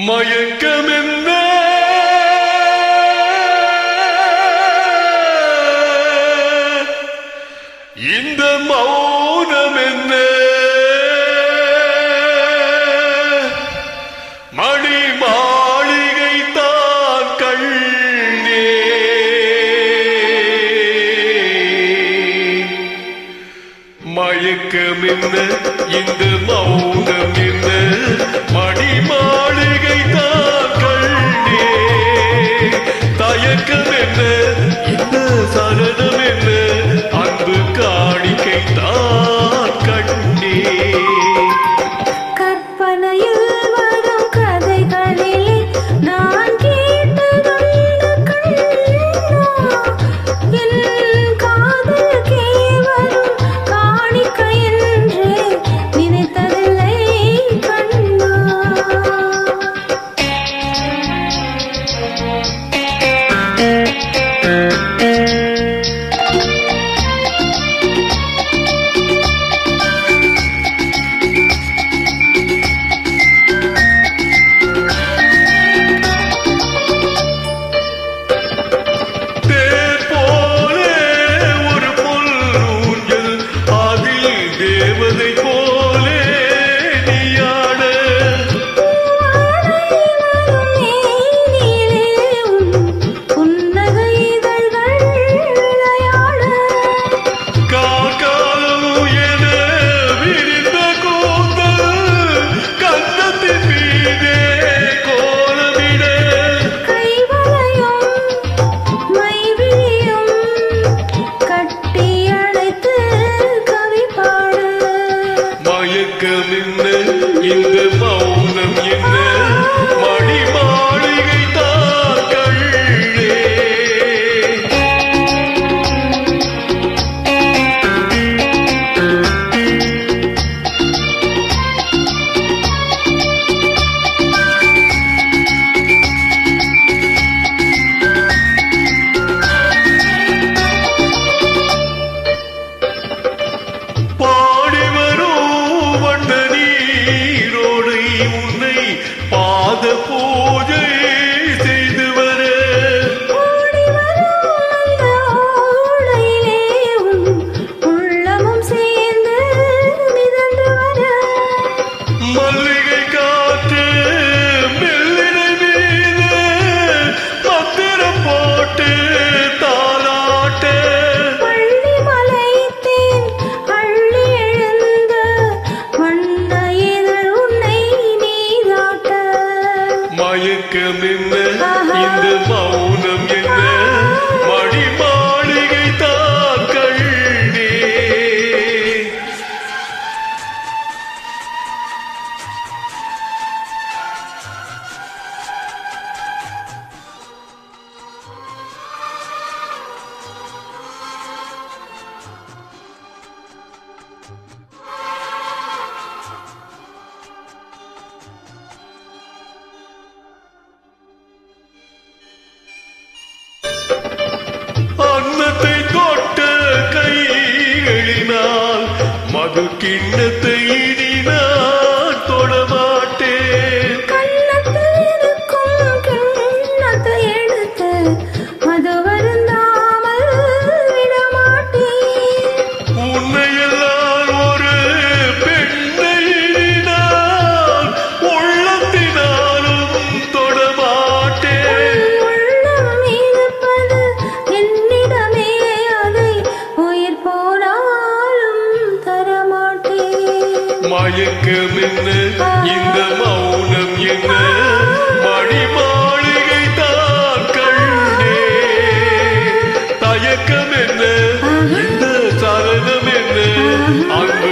மயக்கம் என்ன இந்த மௌனம் என்ன மணி மாளிகை தான் கண்ணே மயக்கம் என்ன இந்த மௌனம் என்ன மணி மாளிகை தான் கண்ணே தயக்கம் என்ன இந்த சரணம் என்ன அன்பு காணிக்கை தான் கண்ணே கற்பனையில் வரும் கதைகளில் நான் கேட்டதுண்டு கண்ணா என் காதலுக்கே வரும் காணிக்கை என்று நினைத்ததில்லை கண்ணா இந்த மௌனம் என்ன மணி மாளிகை தான் கண்ணே பாடி வரும் வண்ணனி உன்னை பாத பூஜை செய்து வர உள்ளமும் சேர்ந்து மிதந்து வர மல்லிகை காற்று மெல்லினை மீது பத்திரம் போட்டு தாலாட்ட பள்ளி மலைத்தேன் அள்ளி எழுந்த வண்ண இதழ் உன்னை நீராட்ட மயக்கம் என்ன இந்த மௌனம் என்ன மணி மாளிகை தான் கண்ணே அன்னத்தை தொட்ட கைகளினால் மது கிண்ணத்தை இனி நான் தொடமாட்டேன் கண்ணத்தில் இருக்கும் கிண்ணத்தை எடுத்து மது வருந்தாமல் விடமாட்டேன் உண்மையெல்லாம் ஒரு பெண்ணை நான் உள்ளத்தினாலும் தொடமாட்டேன் உள்ளம் இருப்பது என்னிடமே அதை உயிர் போனாலும் தரமாட்டேன் மயக்கம் என்ன இந்த மௌனம் என்ன மணி மாளிகை தான் கண்ணே தயக்கம் என்ன இந்த சரணம் என்ன அன்பு